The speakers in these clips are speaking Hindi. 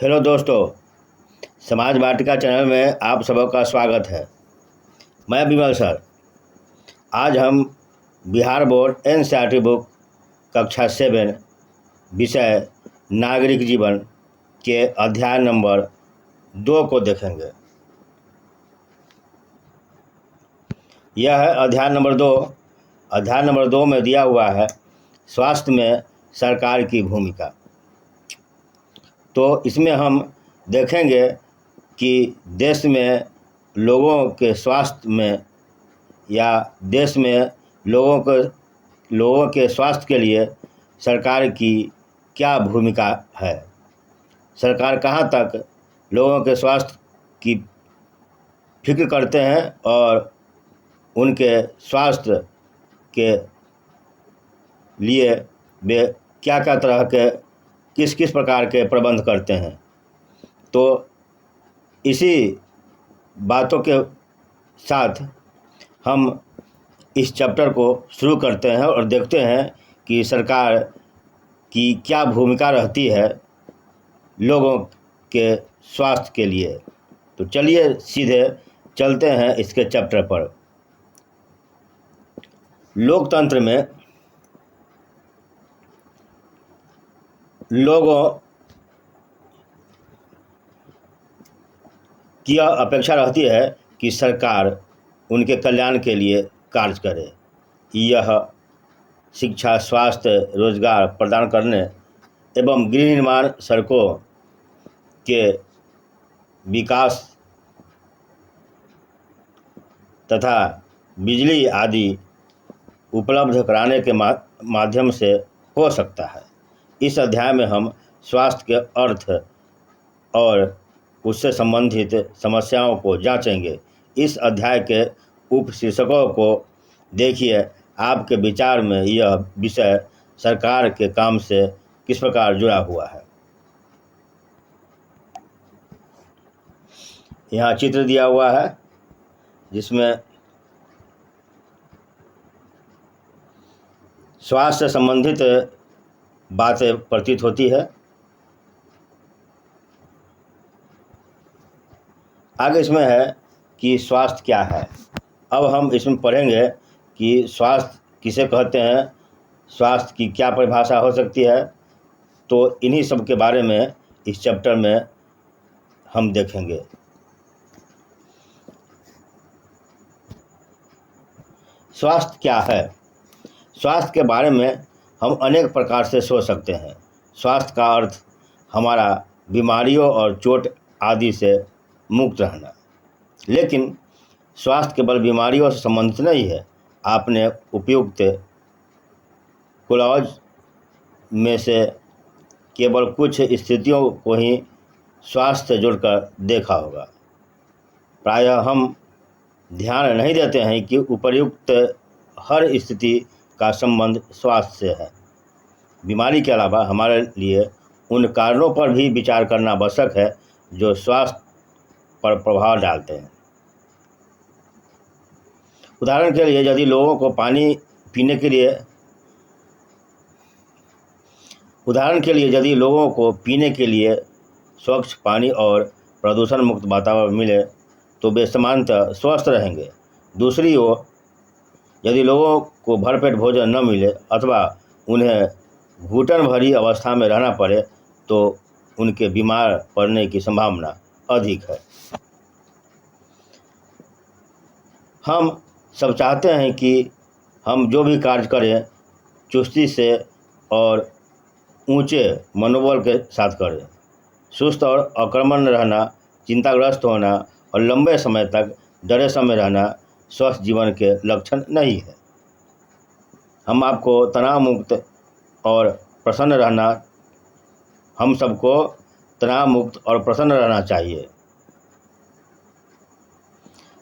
हेलो दोस्तों, समाज वाटिका चैनल में आप सबका स्वागत है। मैं विमल सर। आज हम बिहार बोर्ड एनसीईआरटी बुक कक्षा 7 विषय नागरिक जीवन के अध्याय नंबर 2 को देखेंगे। यह है अध्याय नंबर 2। अध्याय नंबर 2 में दिया हुआ है स्वास्थ्य में सरकार की भूमिका। तो इसमें हम देखेंगे कि देश में लोगों के स्वास्थ्य में या देश में लोगों के स्वास्थ्य के लिए सरकार की क्या भूमिका है। सरकार कहाँ तक लोगों के स्वास्थ्य की फिक्र करते हैं और उनके स्वास्थ्य के लिए वे क्या क्या तरह के किस किस प्रकार के प्रबंध करते हैं। तो इसी बातों के साथ हम इस चैप्टर को शुरू करते हैं और देखते हैं कि सरकार की क्या भूमिका रहती है लोगों के स्वास्थ्य के लिए। तो चलिए सीधे चलते हैं इसके चैप्टर पर। लोकतंत्र में लोगों की अपेक्षा रहती है कि सरकार उनके कल्याण के लिए कार्य करे। यह शिक्षा, स्वास्थ्य, रोजगार प्रदान करने एवं गृह निर्माण, सड़कों के विकास तथा बिजली आदि उपलब्ध कराने के माध्यम से हो सकता है। इस अध्याय में हम स्वास्थ्य के अर्थ और उससे संबंधित समस्याओं को जांचेंगे। इस अध्याय के उपशीर्षकों को देखिए। आपके विचार में यह विषय सरकार के काम से किस प्रकार जुड़ा हुआ है। यहाँ चित्र दिया हुआ है जिसमें स्वास्थ्य से संबंधित बातें प्रतीत होती है। आगे इसमें है कि स्वास्थ्य क्या है। अब हम इसमें पढ़ेंगे कि स्वास्थ्य किसे कहते हैं, स्वास्थ्य की क्या परिभाषा हो सकती है। तो इन्हीं सब के बारे में इस चैप्टर में हम देखेंगे। स्वास्थ्य क्या है। स्वास्थ्य के बारे में हम अनेक प्रकार से सोच सकते हैं। स्वास्थ्य का अर्थ हमारा बीमारियों और चोट आदि से मुक्त रहना। लेकिन स्वास्थ्य केवल बीमारियों से संबंधित नहीं है। आपने उपयुक्त क्लॉज में से केवल कुछ स्थितियों को ही स्वास्थ्य से जुड़कर देखा होगा। प्रायः हम ध्यान नहीं देते हैं कि उपर्युक्त हर स्थिति का संबंध स्वास्थ्य से है। बीमारी के अलावा हमारे लिए उन कारणों पर भी विचार करना आवश्यक है जो स्वास्थ्य पर प्रभाव डालते हैं। उदाहरण के लिए यदि लोगों को पीने के लिए स्वच्छ पानी और प्रदूषण मुक्त वातावरण मिले तो वे सामान्यतः स्वस्थ रहेंगे। दूसरी ओर यदि लोगों को भरपेट भोजन न मिले अथवा उन्हें घुटन भरी अवस्था में रहना पड़े तो उनके बीमार पड़ने की संभावना अधिक है। हम सब चाहते हैं कि हम जो भी कार्य करें चुस्ती से और ऊंचे मनोबल के साथ करें। सुस्त और अकर्मण्य रहना, चिंताग्रस्त होना और लंबे समय तक डरे समय रहना स्वस्थ जीवन के लक्षण नहीं है। हम आपको तनाव मुक्त और प्रसन्न रहना हम सबको तनाव मुक्त और प्रसन्न रहना चाहिए।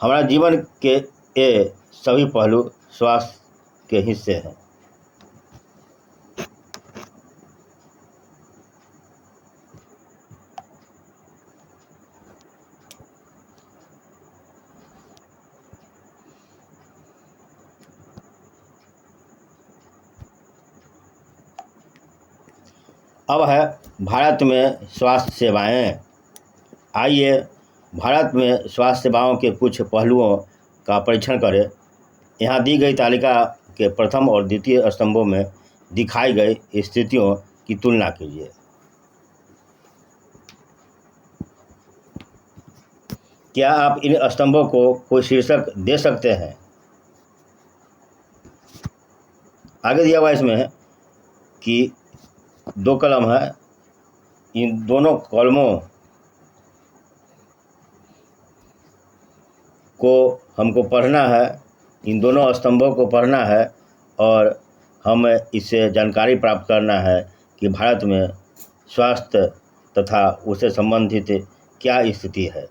हमारा जीवन के ये सभी पहलू स्वास्थ्य के हिस्से हैं। अब है भारत में स्वास्थ्य सेवाएं। आइए भारत में स्वास्थ्य सेवाओं के कुछ पहलुओं का परीक्षण करें। यहाँ दी गई तालिका के प्रथम और द्वितीय स्तंभों में दिखाई गई स्थितियों की तुलना कीजिए। क्या आप इन स्तंभों को कोई शीर्षक दे सकते हैं? आगे दिया हुआ इसमें कि 2 कॉलम है, इन दोनों कॉलमों को हमको पढ़ना है, इन दोनों स्तंभों को पढ़ना है और हमें इससे जानकारी प्राप्त करना है कि भारत में स्वास्थ्य तथा उससे संबंधित क्या स्थिति है।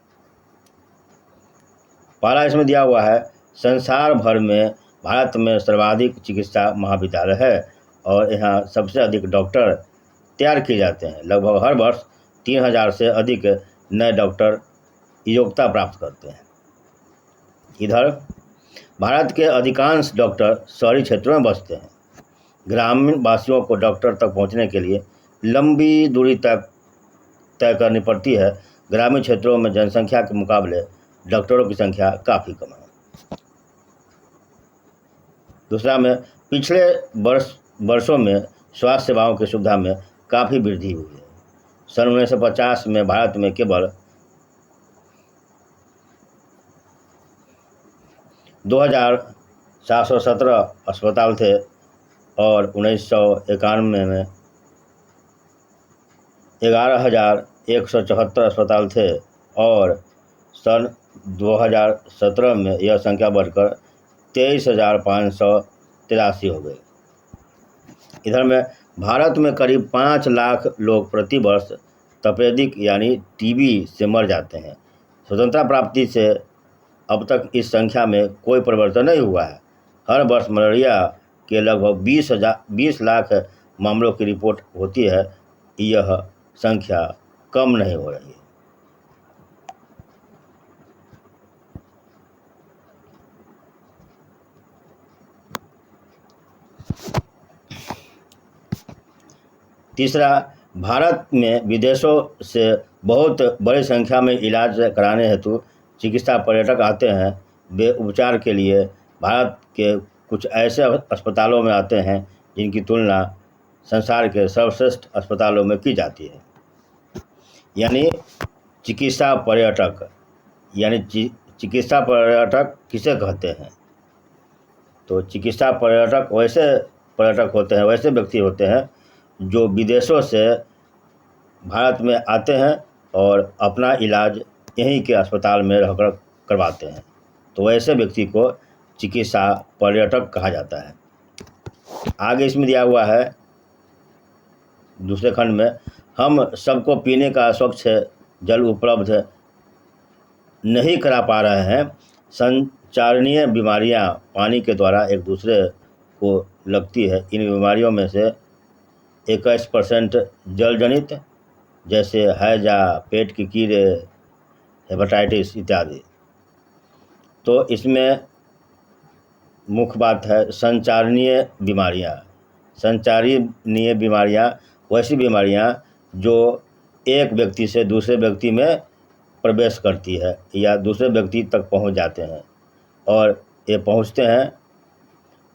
पहला इसमें दिया हुआ है, संसार भर में भारत में सर्वाधिक चिकित्सा महाविद्यालय है और यहाँ सबसे अधिक डॉक्टर तैयार किए जाते हैं। लगभग हर वर्ष 3000 से अधिक नए डॉक्टर योग्यता प्राप्त करते हैं। इधर भारत के अधिकांश डॉक्टर शहरी क्षेत्रों में बसते हैं। ग्रामीण वासियों को डॉक्टर तक पहुंचने के लिए लंबी दूरी तक तय करनी पड़ती है। ग्रामीण क्षेत्रों में जनसंख्या के मुकाबले डॉक्टरों की संख्या काफ़ी कम है। दूसरा में पिछले वर्षों में स्वास्थ्य सेवाओं की सुविधा में काफ़ी वृद्धि हुई है। सन 1950 में भारत में केवल 2717 अस्पताल थे और 1991 में 11174 अस्पताल थे और सन 2017 में यह संख्या बढ़कर 23,583 हो गई। इधर में भारत में करीब 5 लाख लोग प्रति वर्ष तपेदिक यानी टीबी से मर जाते हैं। स्वतंत्रता प्राप्ति से अब तक इस संख्या में कोई परिवर्तन नहीं हुआ है। हर वर्ष मलेरिया के लगभग 20 लाख मामलों की रिपोर्ट होती है। यह संख्या कम नहीं हो रही है। तीसरा, भारत में विदेशों से बहुत बड़ी संख्या में इलाज कराने हेतु चिकित्सा पर्यटक आते हैं। वे उपचार के लिए भारत के कुछ ऐसे अस्पतालों में आते हैं जिनकी तुलना संसार के सर्वश्रेष्ठ अस्पतालों में की जाती है। यानी चिकित्सा पर्यटक, यानी चिकित्सा पर्यटक किसे कहते हैं? तो चिकित्सा पर्यटक वैसे पर्यटक होते हैं, वैसे व्यक्ति होते हैं जो विदेशों से भारत में आते हैं और अपना इलाज यहीं के अस्पताल में रहकर करवाते हैं। तो वैसे व्यक्ति को चिकित्सा पर्यटक कहा जाता है। आगे इसमें दिया हुआ है दूसरे खंड में, हम सबको पीने का स्वच्छ जल उपलब्ध नहीं करा पा रहे हैं। संचारणीय बीमारियां पानी के द्वारा एक दूसरे को लगती है। इन बीमारियों में से 21% जल जनित, जैसे हैजा, पेट की कीड़े, हेपेटाइटिस इत्यादि। तो इसमें मुख्य बात है संचारणीय बीमारियां। संचारणीय बीमारियां वैसी बीमारियां जो एक व्यक्ति से दूसरे व्यक्ति में प्रवेश करती है या दूसरे व्यक्ति तक पहुंच जाते हैं, और ये पहुंचते हैं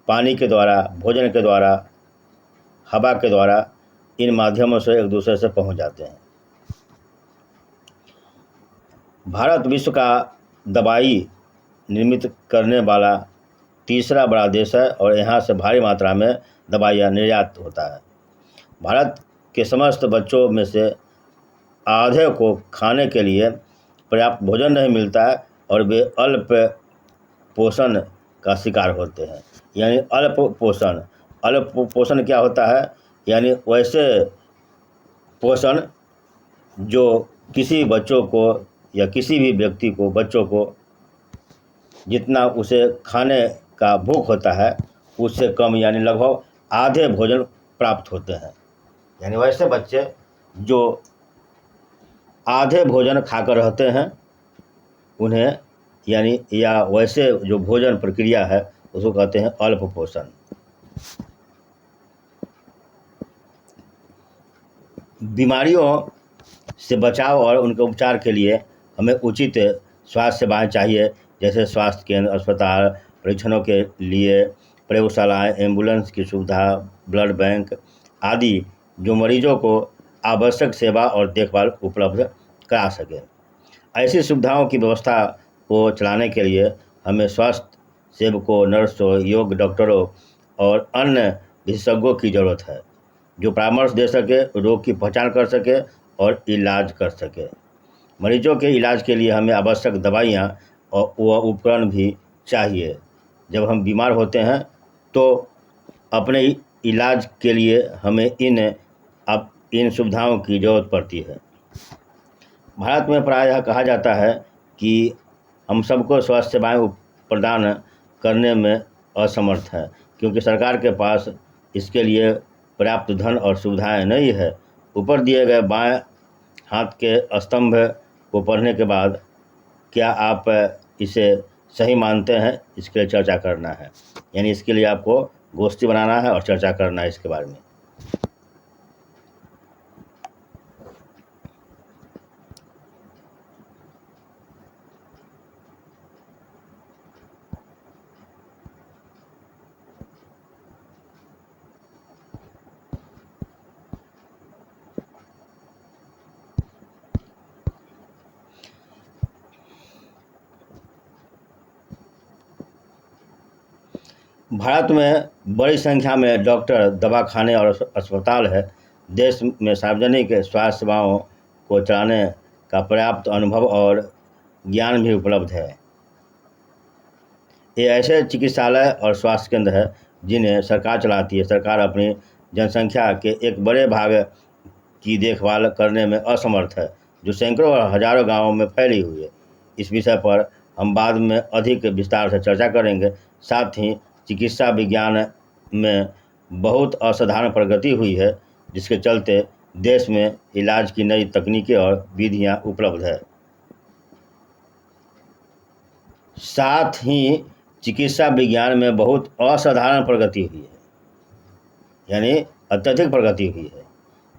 पानी के द्वारा, भोजन के द्वारा, हवा के द्वारा। इन माध्यमों से एक दूसरे से पहुंच जाते हैं। भारत विश्व का दवाई निर्मित करने वाला तीसरा बड़ा देश है और यहाँ से भारी मात्रा में दवाइयाँ निर्यात होता है। भारत के समस्त बच्चों में से आधे को खाने के लिए पर्याप्त भोजन नहीं मिलता है और वे अल्प पोषण का शिकार होते हैं। यानी अल्प पोषण क्या होता है? यानी वैसे पोषण जो किसी बच्चों को या किसी भी व्यक्ति को, बच्चों को जितना उसे खाने का भूख होता है उससे कम, यानी लगभग आधे भोजन प्राप्त होते हैं। यानी वैसे बच्चे जो आधे भोजन खाकर रहते हैं उन्हें, यानी या वैसे जो भोजन प्रक्रिया है उसको कहते हैं अल्प पोषण। बीमारियों से बचाव और उनके उपचार के लिए हमें उचित स्वास्थ्य सेवाएं चाहिए, जैसे स्वास्थ्य केंद्र, अस्पताल, परीक्षणों के लिए प्रयोगशालाएं, एम्बुलेंस की सुविधा, ब्लड बैंक आदि, जो मरीजों को आवश्यक सेवा और देखभाल उपलब्ध करा सके। ऐसी सुविधाओं की व्यवस्था को चलाने के लिए हमें स्वास्थ्य सेवकों, नर्सों, योग डॉक्टरों और अन्य विशेषज्ञों की ज़रूरत है, जो परामर्श दे सके, रोग की पहचान कर सके और इलाज कर सके। मरीजों के इलाज के लिए हमें आवश्यक दवाइयाँ और वह उपकरण भी चाहिए। जब हम बीमार होते हैं तो अपने इलाज के लिए हमें इन सुविधाओं की ज़रूरत पड़ती है। भारत में प्रायः कहा जाता है कि हम सबको स्वास्थ्य सेवाएं प्रदान करने में असमर्थ हैं, क्योंकि सरकार के पास इसके लिए पर्याप्त धन और सुविधाएं नहीं है। ऊपर दिए गए बाएं हाथ के स्तंभ को पढ़ने के बाद क्या आप इसे सही मानते हैं, इसके लिए चर्चा करना है। यानी इसके लिए आपको गोष्ठी बनाना है और चर्चा करना है इसके बारे में। भारत में बड़ी संख्या में डॉक्टर, दवाखाने और अस्पताल है। देश में सार्वजनिक स्वास्थ्य सेवाओं को चलाने का पर्याप्त अनुभव और ज्ञान भी उपलब्ध है। ये ऐसे चिकित्सालय और स्वास्थ्य केंद्र हैं जिन्हें सरकार चलाती है। सरकार अपनी जनसंख्या के एक बड़े भाग की देखभाल करने में असमर्थ है, जो सैकड़ों और हजारों गांवों में फैली हुई है। इस विषय पर हम बाद में अधिक विस्तार से चर्चा करेंगे। साथ ही चिकित्सा विज्ञान में बहुत असाधारण प्रगति हुई है, जिसके चलते देश में इलाज की नई तकनीकें और विधियां उपलब्ध है। साथ ही चिकित्सा विज्ञान में बहुत असाधारण प्रगति हुई है, यानी अत्यधिक प्रगति हुई है,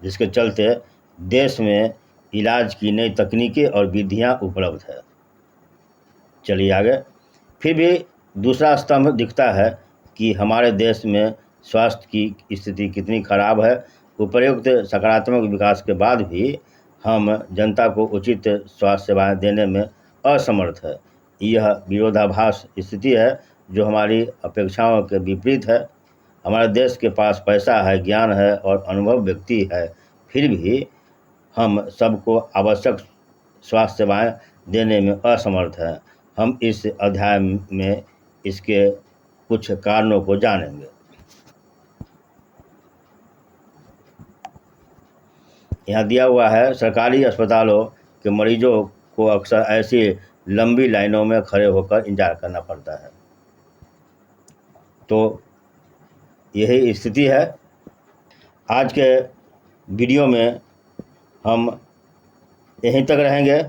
जिसके चलते देश में इलाज की नई तकनीकें और विधियां उपलब्ध है। चलिए आगे। फिर भी दूसरा स्तंभ दिखता है कि हमारे देश में स्वास्थ्य की स्थिति कितनी खराब है। उपर्युक्त सकारात्मक विकास के बाद भी हम जनता को उचित स्वास्थ्य सेवाएं देने में असमर्थ है। यह विरोधाभास स्थिति है जो हमारी अपेक्षाओं के विपरीत है। हमारे देश के पास पैसा है, ज्ञान है और अनुभव व्यक्ति है, फिर भी हम सबको आवश्यक स्वास्थ्य सेवाएं देने में असमर्थ हैं। हम इस अध्याय में इसके कुछ कारणों को जानेंगे। यहाँ दिया हुआ है, सरकारी अस्पतालों के मरीजों को अक्सर ऐसी लंबी लाइनों में खड़े होकर इंतजार करना पड़ता है। तो यही स्थिति है। आज के वीडियो में हम यहीं तक रहेंगे।